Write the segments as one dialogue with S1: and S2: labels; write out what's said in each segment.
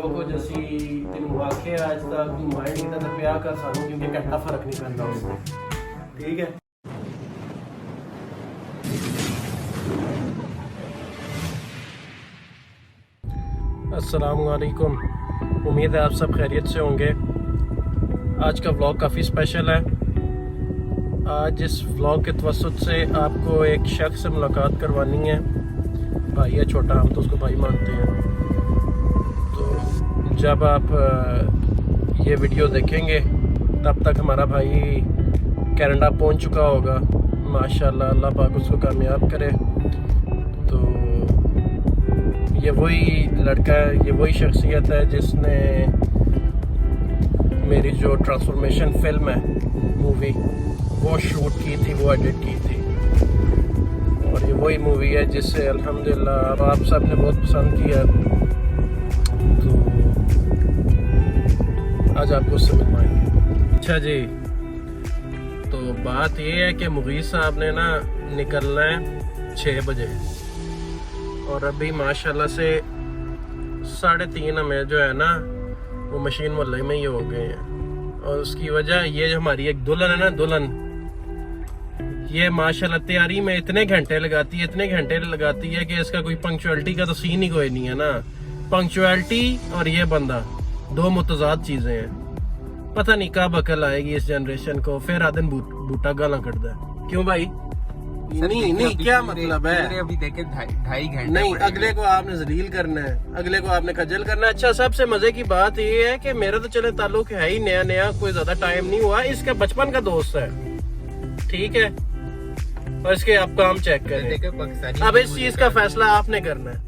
S1: जो कुछ असी तेन आखे अज तक तू माइंड किया तो प्या कर सानू क्योंकि घंटा फर्क नहीं पैंदा उससे। ठीक है। अस्सलाम वालेकुम, उम्मीद है आप सब खैरियत से होंगे। आज का व्लॉग काफ़ी स्पेशल है। आज इस व्लॉग के तवस्सुत से आपको एक शख्स से मुलाकात करवानी है। भाई है छोटा, हम तो उसको भाई मानते हैं। तो जब आप ये वीडियो देखेंगे तब तक हमारा भाई कनाडा पहुंच चुका होगा। माशाल्लाह, अल्लाह पाक उसको कामयाब करे। तो ये वही लड़का है, ये वही शख्सियत है जिसने मेरी जो ट्रांसफॉर्मेशन फिल्म है, मूवी, वो शूट की थी, वो एडिट की थी। और ये वही मूवी है जिससे अल्हम्दुलिल्लाह आप सब ने बहुत पसंद किया। तो आज आपको उससे मिलवाएंगे। अच्छा जी, तो बात ये है कि मुगीस साहब ने ना निकलना है 6 बजे और अभी माशाल्लाह से 3:30 हमें जो है ना वो मशीन मोहल्ले में ही हो गए हैं। और उसकी वजह ये जो हमारी एक दुल्हन है ना, दुल्हन, ये माशाल्लाह तैयारी में इतने घंटे लगाती है कि इसका कोई पंक्चुअलिटी का तो सीन ही कोई नहीं है ना। पंक्चुअलिटी और ये बंदा दो मुतजाद चीजें हैं। पता नहीं कब अकल आएगी इस जनरेशन को। फिर आदन बूटा गाला कटदा है। क्यों भाई? नहीं क्या मतलब है?
S2: अभी देखे 2.5 घंटे
S1: नहीं, अगले को आपने जलील करना है, अगले को आपने खजल करना है। अच्छा, सबसे मजे की बात ये है कि मेरा तो चले ताल्लुक है ही नया, कोई ज्यादा टाइम नहीं हुआ। इसका बचपन का दोस्त है, ठीक है। और इसके आप काम चेक करें। अब इस चीज का फैसला आपने करना है।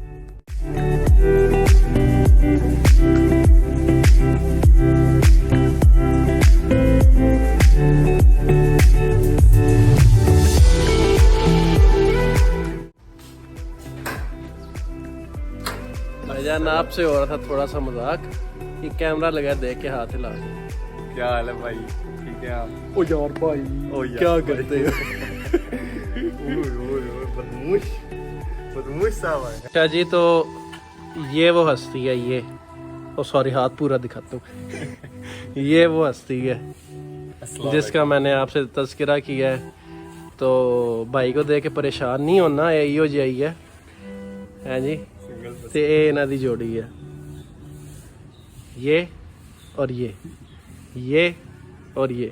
S1: भाईजान, आपसे हो रहा था थोड़ा सा मजाक कि कैमरा लगा, देख के हाथ हिला।
S2: क्या हाल है भाई? ठीक है आप?
S1: ओ यार भाई, क्या करते हो?
S2: बदमुश साहब है।
S1: अच्छा जी, तो ये वो हस्ती है, ये ओ सॉरी, हाथ पूरा दिखाता हूँ। ये वो हस्ती है जिसका मैंने आपसे तज़किरा किया है। तो भाई को देख के परेशान नहीं होना, इहो जी है जी। ते इन्हां दी जोड़ी है, ये और ये और ये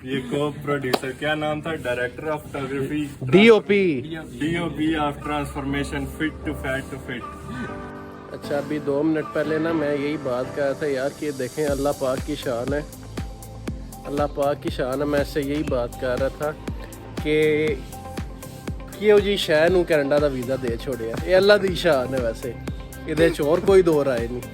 S2: को प्रोड्यूसर क्या नाम था? Director of photography, DOP of transformation, fit to fat to fit.
S1: अच्छा, अभी 2 मिनट पहले ना मैं यही बात कर रहा था यार कि देखें अल्लाह पाक की शान है, अल्लाह पाक की शान है। मैं इससे यही बात कर रहा था कि कियो जी शहर नूं कनाडा दा वीज़ा दे छोड़िया। ये अल्लाह दी शान है, वैसे इहदे च होर कोई दो राय नहीं।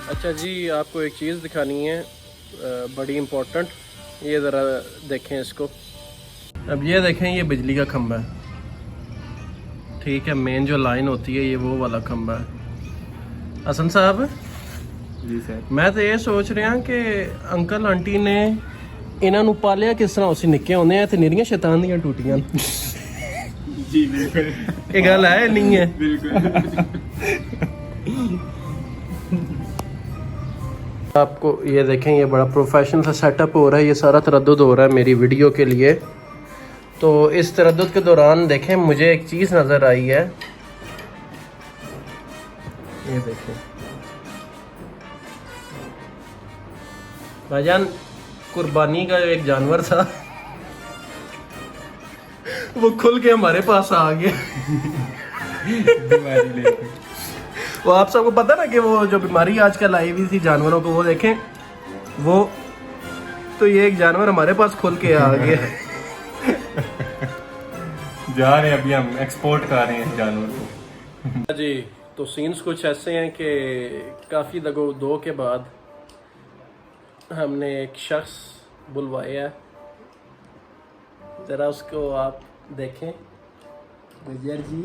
S1: अच्छा जी, आपको एक चीज़ दिखानी है बड़ी इम्पोर्टेंट। ये ज़रा देखें इसको। अब ये देखें, ये बिजली का खंभा है, ठीक है। मेन जो लाइन होती है ये वो वाला खंभा है। हसन साहब
S2: जी सर,
S1: मैं तो ये सोच रहा कि अंकल आंटी ने इन्हां नूं पालिया किस तरह? उसी निक्के होंदे आ ते निरियां शैतान दियां टूटियां।
S2: जी बिल्कुल,
S1: ये गल है नहीं है?
S2: बिल्कुल।
S1: आपको ये देखें, ये बड़ा प्रोफेशनल सा सेटअप हो रहा है। ये सारा तरद्दुद हो रहा है मेरी वीडियो के लिए। तो इस तरद्दुद के दौरान देखें, मुझे एक चीज़ नज़र आई है। ये देखें भाईजान, कुर्बानी का जो एक जानवर था वो खुल के हमारे पास आ गया।
S2: बीमारी लेके।
S1: वो आप सबको पता ना कि वो जो बीमारी आजकल आई हुई थी जानवरों को, वो देखें वो, तो ये एक जानवर हमारे पास खुल के आ गया।
S2: जा रहे हैं, अभी हम एक्सपोर्ट कर रहे हैं जानवर को।
S1: जी, तो सीन्स कुछ ऐसे हैं कि काफ़ी दो के बाद हमने एक शख्स बुलवाया है जरा उसको आप देखें। गुजर जी,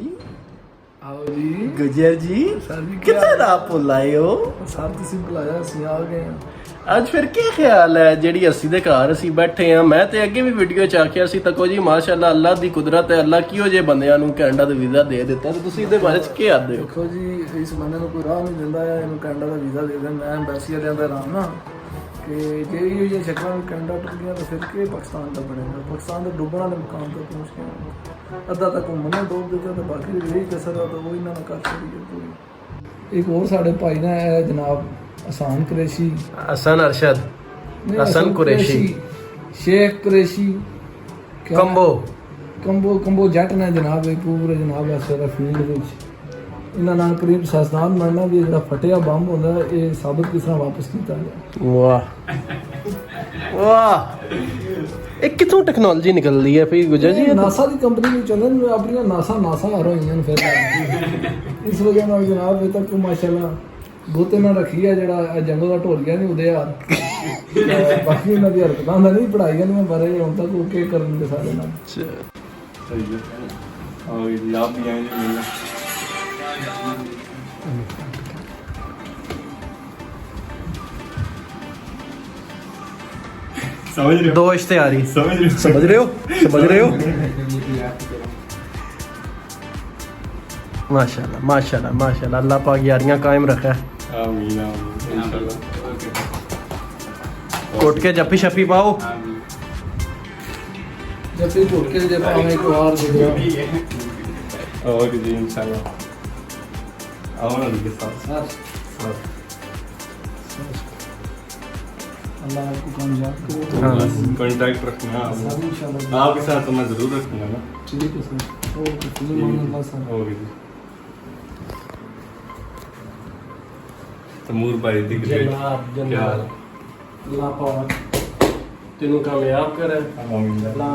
S3: आओ जी
S1: गुजर जी
S3: सर जी
S1: किधर आप लाए हो?
S3: सर ਤੁਸੀਂ ਬੁਲਾਇਆ ਅਸੀਂ ਆ ਗਏ ਹਾਂ।
S1: ਅੱਜ ਫਿਰ ਕੀ ਖਿਆਲ ਹੈ ਜਿਹੜੀ ਅਸੀਂ ਦੇ ਘਰ ਅਸੀਂ ਬੈਠੇ ਆ? ਮੈਂ ਤੇ ਅੱਗੇ ਵੀ ਵੀਡੀਓ ਚ ਆਖਿਆ ਸੀ ਤੱਕੋ ਜੀ ਮਾਸ਼ਾਅੱਲਾ ਅੱਲਾ ਦੀ ਕੁਦਰਤ ਹੈ, ਅੱਲਾ ਕਿਹੋ ਜਿਹੇ ਬੰਦਿਆਂ ਨੂੰ ਕੈਨੇਡਾ ਦਾ ਵੀਜ਼ਾ ਦੇ ਦਿੱਤਾ, ਤੇ ਤੁਸੀਂ ਇਹਦੇ ਬਾਰੇ ਚ ਕੀ ਆਖਦੇ ਹੋ?
S3: ਦੇਖੋ ਜੀ ਇਸ ਬੰਦੇ ਨੂੰ ਕੋਈ ਰਾਹ ਨਹੀਂ ਦਿੰਦਾ ਹੈ, ਇਹਨੂੰ ਕੈਨੇਡਾ ਦਾ ਵੀਜ਼ਾ ਦੇ ਦੇਣ। ਮੈਂ ਐਮਬੈਸੀ ਵਾਲਿਆਂ ਦਾ ਆਰਾਮ ਨਾ ਕਿ ਜੇ ਇਹ ਜਿਹੇ ਸ਼ਕਲਾਂ ਨੂੰ ਕੈਨੇਡਾ ਟੁੱਟ ਗਿਆ ਤਾਂ ਫਿਰ ਕੀ ਪਾਕਿਸਤਾਨ ਦਾ ਬਣੇਗਾ? ਪਾਕਿਸਤਾਨ ਦੇ ਡੁੱਬਣ ਵਾਲੇ ਮੁਕਾਮ ਤੇ ਪਹੁੰਚ ਗਿਆ, ਅੱਧਾ ਤੱਕ ਘੁੰਮਣ ਨੂੰ ਡੋਬ ਦਿੱਤਾ ਤੇ ਬਾਕੀ ਦੀ ਰਹੀ ਕਸਰ ਆ ਤਾਂ ਉਹ ਇਹਨਾਂ ਨਾਲ ਕਰ ਸਕਦੀ ਹੈ। ਇੱਕ ਹੋਰ ਸਾਡੇ ਭਾਈ ਨੇ ਇਹ ਜਨਾਬ ਹਸਾਨ ਕੁਰੈਸ਼ੀ,
S1: हसन अरशद,
S3: नहीं,
S1: हसन कुरैशी,
S3: शेख कुरैशी क्या-
S1: कंबो
S3: ਕੰਬੋ ਜੱਟ ਨੇ ਜਨਾਬ ਇਹ ਪੂਰੇ ਜਨਾਬ ਇਸ ਤਰ੍ਹਾਂ ਫੀਲਡ ਵਿੱਚ ਇਹਨਾਂ ਨਾਲ ਕਰੀਬ ਸਾਸਨਾਨ ਮੰਨਣਾ ਵੀ ਜਿਹੜਾ ਫਟਿਆ ਬੰਬ ਹੁੰਦਾ ਇਹ ਸਾਬਤ ਕਿਸ ਤਰ੍ਹਾਂ ਵਾਪਸ ਕੀਤਾ ਗਿਆ।
S1: वाह वाह, ਇਹ ਕਿੱਥੋਂ ਟੈਕਨੋਲੋਜੀ ਨਿਕਲਦੀ ਹੈ ਫਿਰ ਗੁਜਰ ਜੀ?
S3: ਇਹ ਨਾਸਾ ਦੀ ਕੰਪਨੀ ਵਿੱਚ ਚੱਲਣ ਨੂੰ ਆਪਣੀਆਂ ਨਾਸਾ ਆ ਰਹੀਆਂ ਨੇ ਫਿਰ ਇਸ ਵਜ੍ਹਾ ਨਾਲ ਜਨਾਬ ਇਹ ਤੱਕ ਮਾਸ਼ਾਅੱਲਾ ਬੋਤੇ ਨਾਲ ਰੱਖੀ ਆ ਜਿਹੜਾ ਇਹ ਜੰਗਲ ਦਾ ਢੋਲ ਗਿਆ ਨਹੀਂ ਉਹਦੇ ਯਾਰ ਬਾਕੀ ਇਹਨਾਂ ਦੀ ਹਰਕਤਾਂ ਦਾ ਨਹੀਂ ਪੜਾਈਆਂ ਨੇ ਬਾਰੇ ਹੁਣ ਤੱਕ ਉਹ ਕੀ ਕਰਨ ਦੇ ਸਾਰੇ ਨਾਲ।
S2: सही है। आओ जी आप भी आएंगे मिलने। समझ रहे हो?
S1: दो इश्तेहारी
S2: समझ रहे हो?
S1: समझ रहे हो? समझ रहे हो? माशाल्लाह माशाल्लाह माशाल्लाह, अल्लाह पाक यारियां कायम रखे।
S2: आमीन आमीन इंशाल्लाह।
S1: कोट के जप्पी शप्पी पाओ।
S3: जब फिर ढोल के जब हमें एक और दे दिया
S2: और जी इंशाल्लाह आओ ना उनके साथ।
S3: अल्लाह आपको कामयाब करे।
S1: हाँ।
S2: कांटेक्ट रखना
S3: सब इंशाल्लाह
S2: आपके साथ तो मैं जरूर रखूंगा ना।
S3: ठीक है सर। ओके फिल्म अल्लाह सर।
S2: ओके जी। तमूर भाई दिख रहे
S1: जनाब
S2: क्या
S1: जनाब, अल्लाह पाक तेनू कामयाब करे,
S2: आमीन
S1: अल्लाह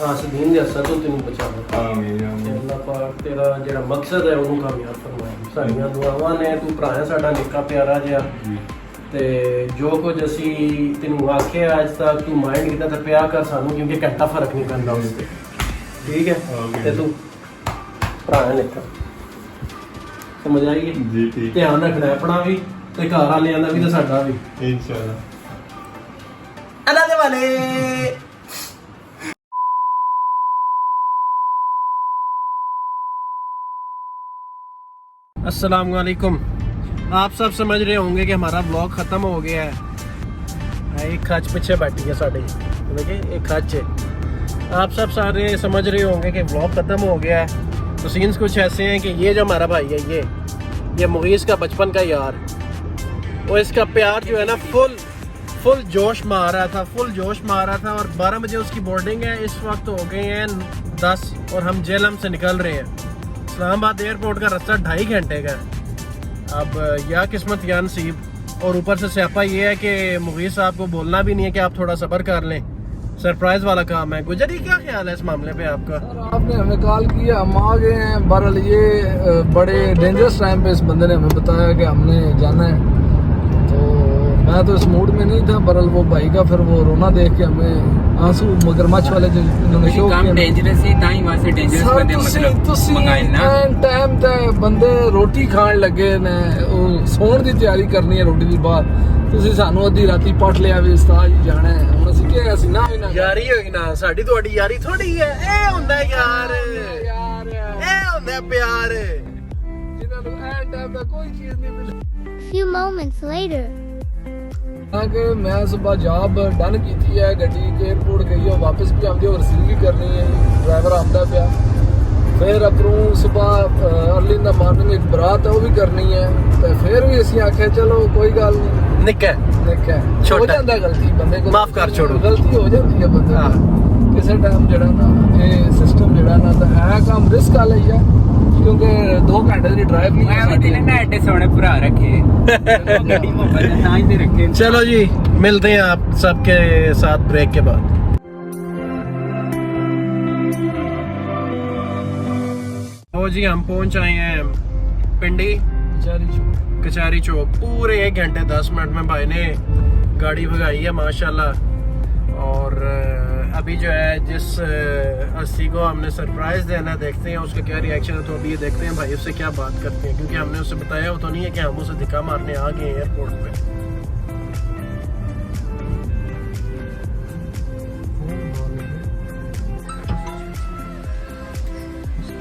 S1: आसदीन दे असर तो तेनू बचावे,
S2: आमीन
S1: ते
S2: आमीन।
S1: अल्लाह पाक तेरा जेड़ा मकसद है ਉਹਨੂੰ ਕਾਮਯਾਬ ਫਰਮਾਏ। ਸਾਡੀਆਂ ਦੁਆਵਾਂ ਨੇ, ਤੂੰ ਭਰਾ ਹੈ ਸਾਡਾ ਨਿੱਕਾ ਪਿਆਰਾ ਜਿਹਾ,
S2: जी
S1: ਤੇ ਜੋ ਕੁਝ ਅਸੀਂ ਤੈਨੂੰ ਆਖਿਆ ਅੱਜ ਤੱਕ ਤੂੰ ਮਾਈਂਡ ਕੀਤਾ ਤਾਂ ਪਿਆ ਕਰ ਸਾਨੂੰ, ਕਿਉਂਕਿ ਘੰਟਾ ਫਰਕ ਨਹੀਂ ਪੈਂਦਾ ਉਸ ਤੇ, ਠੀਕ ਹੈ?
S2: Okay.
S1: ਤੇ ਤੂੰ ਭਰਾ ਹੈ ਨਿੱਕਾ, ਸਮਝ ਆਈ?
S2: जी ठीक
S1: ਧਿਆਨ ਰੱਖਣਾ ਆਪਣਾ ਵੀ ਤੇ ਘਰ ਵਾਲਿਆਂ ਦਾ ਵੀ ਤੇ ਸਾਡਾ ਵੀ।
S2: इंशाल्लाह।
S1: ਅੱਲਾ ਦੇ ਵਾਲੇ। अस्सलाम वालेकुम। आप सब समझ रहे होंगे कि हमारा ब्लॉग ख़त्म हो गया है। एक खच पीछे बैठी है साढ़े, देखिए एक खच है। आप सब सारे समझ रहे होंगे कि ब्लॉग ख़त्म हो गया है। तो सीन्स कुछ ऐसे हैं कि ये जो हमारा भाई है, ये मुगीस का बचपन का यार, वो इसका प्यार जो है ना फुल जोश मार रहा था, फुल जोश मार रहा था। और 12 बजे उसकी बोर्डिंग है, इस वक्त हो गए हैं 10 और हम जेलम से निकल रहे हैं। इस्लामाबाद एयरपोर्ट का रास्ता 2.5 घंटे का है। अब या किस्मत या नसीब, और ऊपर से स्यापा ये है कि मुगीस साहब को बोलना भी नहीं है कि आप थोड़ा सब्र कर लें, सरप्राइज वाला काम है। गुजरी क्या ख्याल है इस मामले पे आपका?
S3: सर आपने हमें कॉल किया, हम आ गए हैं। बहरहाल ये बड़े डेंजरस टाइम पे इस बंदे ने हमें बताया कि हमने जाना है, तो मैं तो इस मूड में नहीं था। बहरहाल वो भाई का फिर वो रोना देख के हमें आंसू मगरमच्छ वाले जो इन्होंने शो
S4: काम डेंजरस ही ताई वहां से डेंजरस
S3: सर
S4: बंदे मतलब मंगाए ना
S3: टाइम ते बंदे रोटी खाਣ ਲੱਗੇ ਨੇ, ਉਹ ਸੌਣ ਦੀ ਤਿਆਰੀ ਕਰਨੀ ਹੈ ਰੋਟੀ ਦੀ ਬਾਅਦ। ਤੁਸੀਂ ਸਾਨੂੰ ਅੱਧੀ ਰਾਤੀ ਪਟ ਲਿਆ ਵੀ ਉਸਤਾਦ ਜੀ ਜਾਣਾ ਹੈ। ਹੁਣ ਅਸੀਂ ਕਿਹਾ ਅਸੀਂ ਨਾ ਵੀ ਨਾ
S1: ਯਾਰੀ ਹੋਈ ਨਾ, ਸਾਡੀ ਤੁਹਾਡੀ ਯਾਰੀ ਥੋੜੀ ਹੈ, ਇਹ ਹੁੰਦਾ ਯਾਰ,
S3: ਯਾਰ
S1: ਇਹ ਹੁੰਦਾ ਪਿਆਰ।
S3: ਜਿਨ੍ਹਾਂ ਨੂੰ ਐ ਟਾਈਮ ਦਾ ਕੋਈ ਚੀਜ਼ ਨਹੀਂ ਮਿਲੀ।
S5: Few moments later.
S3: ਕਿ ਮੈਂ ਸਵੇਰ ਜਾਬ ਡਨ ਕੀਤੀ ਹੈ, ਗੱਡੀ 에어ਪੋਰਟ ਗਈ ਹੈ, ਵਾਪਸ ਵੀ ਆਉਂਦੀ ਹੋ ਰਸੀਵ ਵੀ ਕਰਨੀ ਹੈ, ਡਰਾਈਵਰ ਆਉਂਦਾ ਪਿਆ। ਫਿਰ ਅਪਰੋਂ ਸਵੇਰ अर्ਲੀ ਇਨ ਦਾ ਮਾਰਨਿੰਗ ਇੱਕ ਬਰਾਤ ਹੈ, ਉਹ ਵੀ ਕਰਨੀ ਹੈ। ਤੇ ਫਿਰ ਵੀ ਅਸੀਂ ਆਖਿਆ ਚਲੋ ਕੋਈ ਗੱਲ ਨਹੀਂ,
S1: ਨਿੱਕਾ
S3: ਦੇਖਿਆ ਹੋ
S1: ਛੋਟਾ।
S3: ਜਾਂਦਾ ਗਲਤੀ ਬੰਦੇ ਕੋਲ,
S1: ਮਾਫ਼ ਕਰ ਛੋੜੋ।
S3: ਗਲਤੀ ਹੋ ਜਾਂਦੀ ਹੈ ਬੰਦੇ
S1: ਹਾਂ।
S3: ਕੋਲ ਕਿਸੇ ਟਾਈਮ ਜਿਹੜਾ ਨਾ ਇਹ ਸਿਸਟਮ ਜਿਹੜਾ ਨਾ ਤਾਂ ਇਹ ਕੰਮ ਰਿਸਕ ਵਾਲਾ ਹੀ ਹੈ, ਕਿਉਂਕਿ 2 ਘੰਟੇ ਦੀ ਡਰਾਈਵ ਨਹੀਂ ਹੈ
S4: मैं भी
S3: ਸਾਡੀ।
S4: ना एडे सोने भरा रखे गड्डी मोबाइल ना ही दे रखे
S1: चलो जी, मिलते हैं आप सबके साथ ब्रेक के बाद। ओ जी, हम पहुंच आए हैं पिंडी
S3: बेचारी चो-
S1: कचहरी चौक। पूरे 1 घंटे 10 मिनट में भाई ने गाड़ी भगाई है माशाल्लाह। और अभी जो है जिस हस्ती को हमने सरप्राइज देना है, देखते हैं उसका क्या रिएक्शन है। तो अभी ये देखते हैं भाई उससे क्या बात करते हैं, क्योंकि हमने उसे बताया वो तो नहीं है कि हम उसे धिक्का मारने आ गए एयरपोर्ट पे।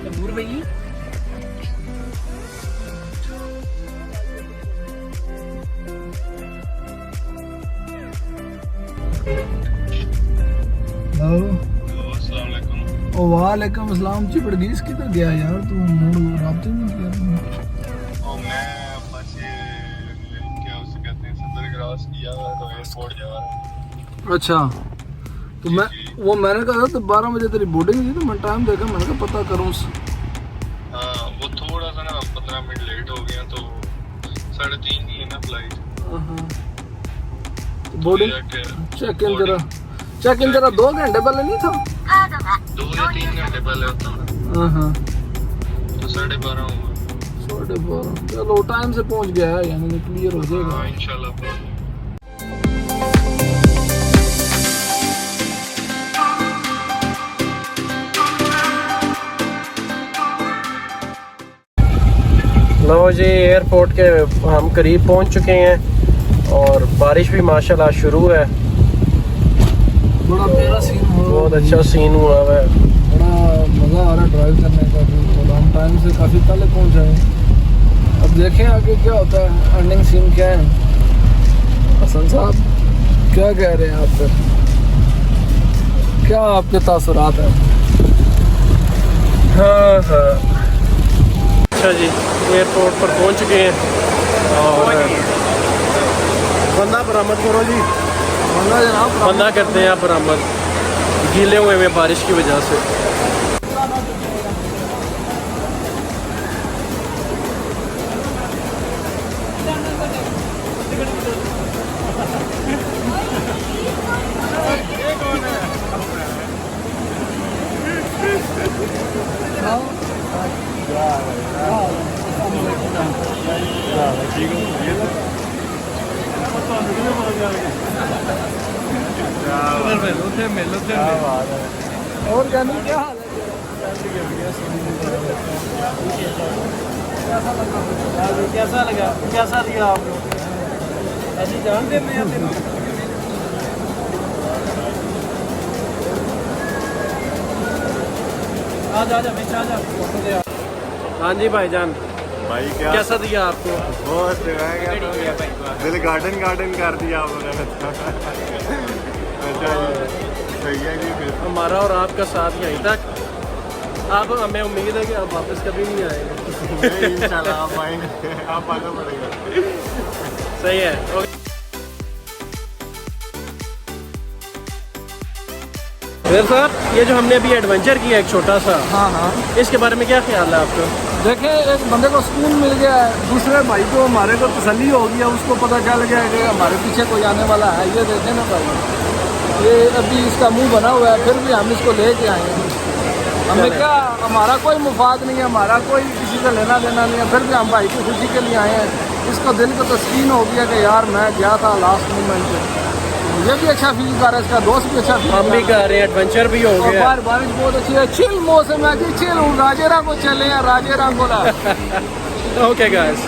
S4: तंदूर भाई
S3: वालेकुम अस्सलाम। चिपड़ गई किधर गया यार तू? मूड राब्ते नहीं किया तुमने?
S2: और मैं बस ये क्या उसे कहते हैं सदर क्रॉस किया हुआ तो एयरपोर्ट जा रहा।
S3: अच्छा तो मैंने कहा था 12 बजे तेरी बोर्डिंग थी, तो मैं टाइम देखा, मैंने कहा पता करूँ।
S2: हाँ वो थोड़ा सा ना 15 मिनट लेट हो गया, तो 3:30 की है ना फ्लाइट।
S3: बोर्डिंग चेक इन जरा 2 घंटे पहले नहीं था?
S2: 2 या 3 घंटे पहले होता है।
S3: हाँ
S2: तो 12:30 हुआ।
S3: 12:30 चलो टाइम से पहुंच गया है, यानी क्लियर हो जाएगा।
S2: हाँ इंशाल्लाह।
S1: लो जी एयरपोर्ट के हम करीब पहुंच चुके हैं और बारिश भी माशाल्लाह शुरू है।
S3: बड़ा प्यारा सीन हो रहा है,
S1: बहुत अच्छा सीन हुआ है।
S3: बड़ा मज़ा आ रहा है ड्राइव करने का भी, और हम टाइम से काफ़ी पहले पहुंच जाए। अब देखें आगे क्या होता है, एंडिंग सीन क्या है। हसन साहब क्या कह रहे हैं आप फिर, क्या आपके तासुरात हैं?
S1: हाँ अच्छा जी एयरपोर्ट पर पहुंच चुके हैं और बंदा बरामद करो जी।
S3: बंदा जनाब
S1: बंदा करते हैं आप बरामद, गीले हुए में बारिश की वजह से।
S3: और क्या नहीं, क्या हाल है?
S1: कैसा लगा, कैसा दिया आप लोग? ऐसी जान देते हैं हाँ जी भाईजान,
S2: भाई क्या
S1: कैसा दिया आपको?
S2: बहुत दिल गार्डन कर दिया आपने। अच्छा सही है जी। फिर
S1: हमारा और आपका साथ यहीं तक। आप हमें उम्मीद है कि आप वापस कभी नहीं आएंगे।
S2: इंशाल्लाह आप आएंगे, आप आना पड़ेगा।
S1: सही है ओके। फिर साहब ये जो हमने अभी एडवेंचर किया एक छोटा सा,
S3: हाँ
S1: इसके बारे में क्या ख्याल है आपका?
S3: देखें एक बंदे को सुकून मिल गया है, दूसरे भाई को हमारे को तसल्ली हो गया, उसको पता चल गया कि हमारे पीछे कोई आने वाला है। ये देखें ना भाई, ये अभी इसका मुंह बना हुआ है, फिर भी हम इसको लेके आए हैं। हमें क्या, हमारा कोई मुफाद नहीं है, हमारा कोई किसी से लेना देना नहीं है, फिर भी हम भाई की खुशी के लिए आए हैं। इसको दिल को तस्कीन हो गया कि यार मैं गया था लास्ट मोमेंट पे, मुझे भी अच्छा फील कर रहा है, इसका दोस्त भी अच्छा फील
S1: हम भी कर रहे हैं, एडवेंचर भी हो
S3: और
S1: गया।
S3: बारिश बहुत अच्छी है, चिल मौसम है जी, चिल। राजेरा को चले हैं, राजेरा बोला।
S1: Okay guys.